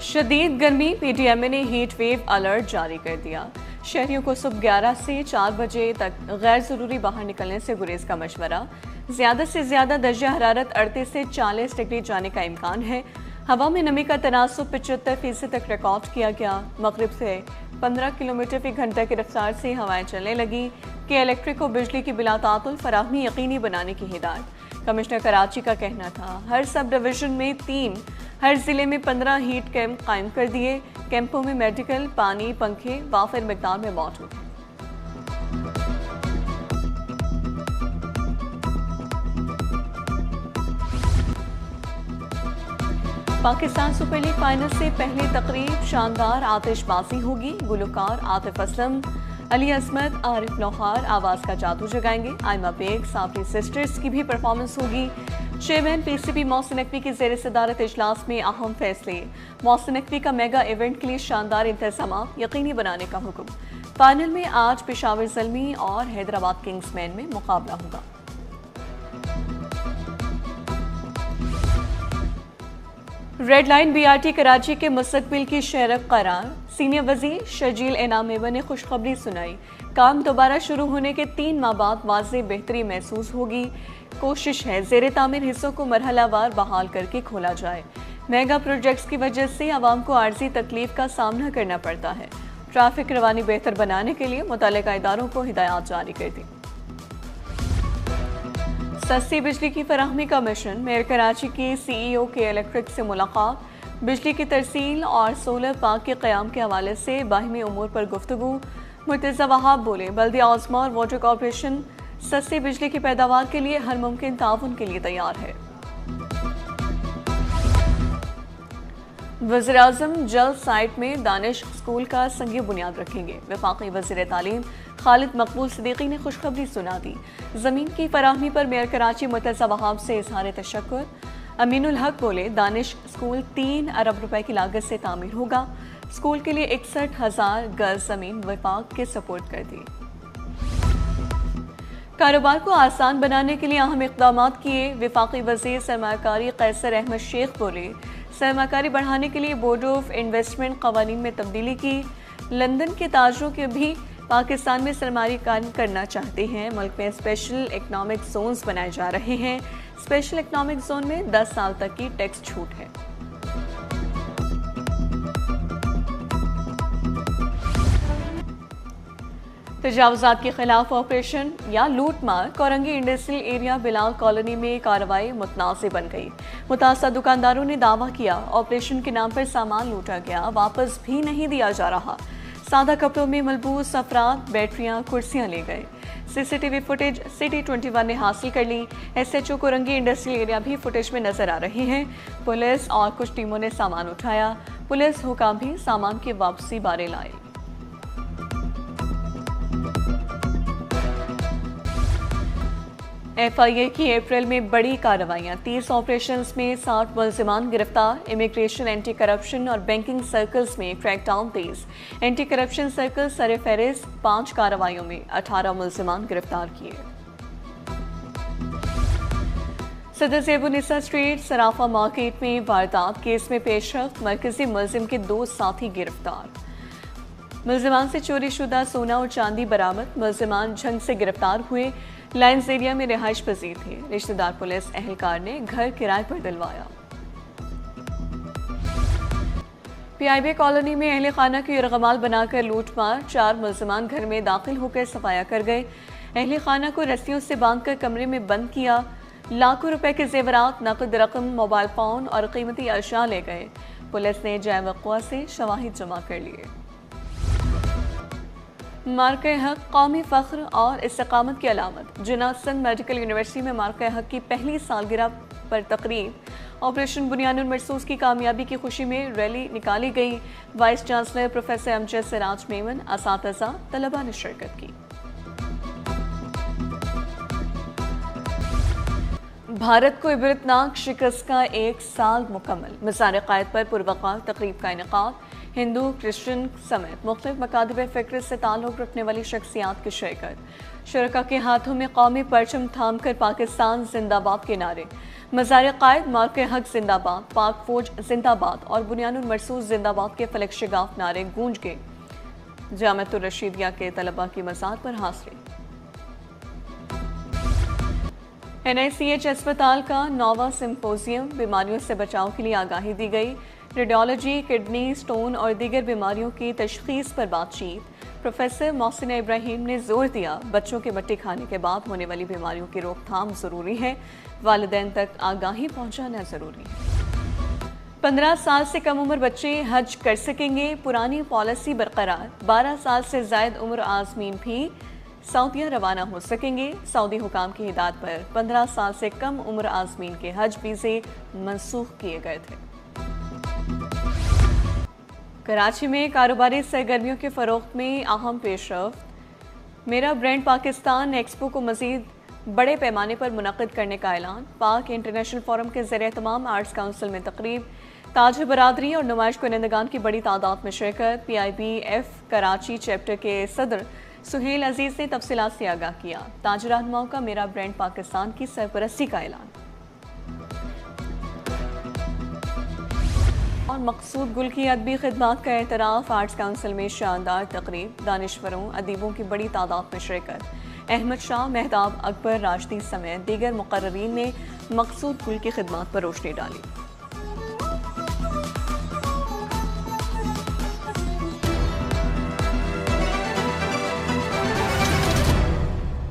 शदीद गर्मी, पीटीएमए ने हीट वेव अलर्ट जारी कर दिया। शहरियों को सुबह 11 से 4 बजे तक गैर ज़रूरी बाहर निकलने से गुरेज का मशवरा। ज़्यादा से ज़्यादा दर्जा हरारत 38 से 40 डिग्री जाने का इम्कान है। हवा में नमी का तनासुब 75% तक रिकॉर्ड किया गया। मगरिब से 15 किलोमीटर फी घंटा की रफ्तार से हवाएं चलने लगी कि इलेक्ट्रिक को बिजली की बिला तातुल फराहमी यकीनी बनाने की हिदायत। कमिश्नर कराची का कहना था, हर सब डिवीजन में 3, हर जिले में 15 हीट कैंप कायम कर दिए। कैंपों में मेडिकल, पानी, पंखे वाफिर मिकदार में मौजूद हैं। पाकिस्तान सुपर लीग फाइनल से पहले तकरीब शानदार आतिशबाजी होगी। गुलकार आतिफ असलम, अली असमत, आरिफ लोहार आवाज का जादू जगाएंगे। आयमा बेग, साबरी सिस्टर्स की भी परफॉर्मेंस होगी। चेयरमैन पीसीबी मोहसिन नकवी की ज़ेर सदारत इजलास में अहम फैसले। मोहसिन नकवी का मेगा इवेंट के लिए शानदार इंतजाम यकीनी बनाने का हुक्म। फाइनल में आज पेशावर ज़ल्मी और हैदराबाद किंग्समैन में मुकाबला होगा। रेड लाइन बीआरटी कराची के मुस्तकबिल की शरफ करार। सीनियर वजीर शजील इनाम मेमन ने खुशखबरी सुनाई। काम दोबारा शुरू होने के 3 माह बाद वाज़ेह बेहतरी महसूस होगी। कोशिश है ज़ेरे तामीर हिस्सों को मरहलावार बहाल करके खोला जाए। मेगा प्रोजेक्ट्स की वजह से आवाम को आर्जी तकलीफ का सामना करना पड़ता है। ट्रैफिक रवानी बेहतर बनाने के लिए मुतल्लिका इदारों को हिदायत जारी कर दी। सस्ती बिजली की फराहमी का मिशन। मेयर कराची की CEO के इलेक्ट्रिक से मुलाकात। बिजली की तरसील और सोलर पार्क के क़याम के हवाले से बाहिमी उमूर पर गुफ्तगू। मुर्तज़ा वहाब बोले, बल्दिया ऑज़मा और वाटर कॉरपोरेशन सस्ती बिजली की पैदावार के लिए हर मुमकिन ताउन के लिए तैयार है। वज़ीर-ए-आज़म जल्द साइट में दानिश स्कूल का संगी बुनियाद रखेंगे। वफाकी वज़ीर तालीम खालिद मकबूल सिद्दीकी ने खुशखबरी सुना दी। ज़मीन की फराहमी पर मेयर कराची मुर्तज़ा वहाब से इज़हार तशक्कुर। अमीनुल हक बोले, दानिश स्कूल 3 अरब रुपए की लागत से तामीर होगा। स्कूल के लिए 61,000 गज ज़मीन वफाक के सपोर्ट कर दी। कारोबार को आसान बनाने के लिए अहम इक़दाम किए। वफाकी वज़ीर सरमाकारी कैसर अहमद शेख बोले, सरमाकारी बढ़ाने के लिए बोर्ड ऑफ इन्वेस्टमेंट क़वानीन में तब्दीली की। लंदन के ताजरों के भी पाकिस्तान में सरमाकारी करना चाहते हैं। मुल्क में स्पेशल इकनॉमिक जोन्स बनाए जा रहे हैं। स्पेशल इकनॉमिक जोन में 10 साल तक की टैक्स छूट है। तजावुज़ात के खिलाफ ऑपरेशन या लूट मार। Korangi industrial area Bilal colony में कार्रवाई मुतनाज़िर बन गई। मुतासर दुकानदारों ने दावा किया, ऑपरेशन के नाम पर सामान लूटा गया, वापस भी नहीं दिया जा रहा। सादा कपड़ों में मलबूस अफराद बैटरियां, कुर्सियां ले गए। CCTV फुटेज सिटी 21 ने हासिल कर ली। SHO कोरंगी इंडस्ट्रियल एरिया भी फुटेज में नजर आ रहे हैं। पुलिस और कुछ टीमों ने सामान उठाया। पुलिस हुकाम भी सामान की वापसी बारे लाए। FIA की अप्रैल में बड़ी कार्रवाइयाँ। 30 ऑपरेशंस में 60 मुल्ज़िमान गिरफ्तार। इमिग्रेशन, एंटी करप्शन और बैंकिंग सर्कल्स में क्रैकडाउन तेज। एंटी करप्शन सर्कल सर-ए-फ़हरिस्त, 5 कार्रवाइयों में 18 मुल्ज़िमान गिरफ्तार किए। सदर ज़ेबुनिसा स्ट्रीट सराफा मार्केट में वारदात केस में पेशरफ्त। मरकजी मुल्ज़िम के 2 साथी गिरफ्तार। मुल्ज़िमान से चोरी शुदा सोना और चांदी बरामद। मुल्ज़िमान झंग से गिरफ्तार हुए। लाइन्स एरिया में रिहाइश पजीर थे। रिश्तेदार पुलिस एहलकार ने घर किराए पर दिलवाया। PIB कॉलोनी में अहले खाना की यरगमाल बनाकर लूटमार। 4 मुल्ज़िमान घर में दाखिल होकर सफाया कर गए। अहले खाना को रस्सियों से बांधकर कमरे में बंद किया। लाखों रुपए के जेवरात, नकद रकम, मोबाइल फ़ोन और कीमती अशिया ले गए। पुलिस ने जाए वक़्वा से शवाहिद जमा कर लिए। मार्के हक कौमी फ़ख्र और इस्तिक़ामत की अलामत। जिन्ना सिंध मेडिकल यूनिवर्सिटी में मार्के हक की पहली सालगिरह पर तकरीब। ऑपरेशन बुनियानुल मरसूस की कामयाबी की खुशी में रैली निकाली गई। Vice chancellor professor Amjad Siraj Memon, असातिज़ा, तलबा ने शिरकत की। भारत को इबरतनाक शिकस्त का 1 साल मुकम्मल। मिसार क़ायद पर पुरवकार तकरीब का इनेकाद। हिंदू, क्रिश्चियन समेत मुख्तलिफ मकातब फ़िक्र से ताल्लुक़ रखने वाली शख्सियात की शिरकत। शुरका के हाथों में कौमी परचम थाम कर पाकिस्तान जिंदाबाद के नारे, मज़ार क़ायद मार्के हक जिंदाबाद, पाक फौज जिंदाबाद और बुनियानुल मरसूस जिंदाबाद के फलक शिगाफ नारे गूंज के जामिअतुर रशीदिया के तलबा की मज़ार पर हाज़िरी। NICH अस्पताल का 9वां सिम्पोजियम, बीमारियों से बचाव के लिए आगाही दी गई। रेडियोलॉजी, किडनी स्टोन और दीगर बीमारियों की तशख़ीस पर बातचीत। प्रोफेसर मोहसिन इब्राहिम ने जोर दिया, बच्चों के मट्टी खाने के बाद होने वाली बीमारियों की रोकथाम ज़रूरी है, वालिदैन तक आगाही पहुँचाना ज़रूरी है। 15 साल से कम उम्र बच्चे हज कर सकेंगे, पुरानी पॉलिसी बरकरार। 12 साल से ज़ायद उम्र आज़मीन भी सऊदीया रवाना हो सकेंगे। सऊदी हुकाम की हिदायत पर 15 साल से कम उम्र आज़मीन के हज वीज़े मनसूख किए गए थे। कराची में कारोबारी सरगर्मियों के फ़रोग़ में अहम पेशरफ्त। मेरा ब्रांड पाकिस्तान एक्सपो को मज़ीद बड़े पैमाने पर मुनक़्क़िद करने का ऐलान। पाक इंटरनेशनल फोरम के ज़रिए तमाम आर्ट्स काउंसिल में तकरीब, ताज बरादरी और नुमाइश कुनंदगान की बड़ी तादाद में शिरकत। PIBF कराची चैप्टर के सदर सुहेल अजीज़ ने तफसीलात से आगाह किया। ताज रहनुमाओं का मेरा ब्रांड पाकिस्तान की सरपरस्ती का ऐलान। और मकसूद गुल की अदबी खिदमात का एतराफ़। आर्ट्स काउंसिल में शानदार तकरीब, दानिश्वरों अदीबों की बड़ी तादाद में शिरकत। अहमद शाह, मेहताब अकबर, राशदी समेत दीगर मुक़र्ररीन ने मकसूद गुल की खिदमात पर रोशनी डाली।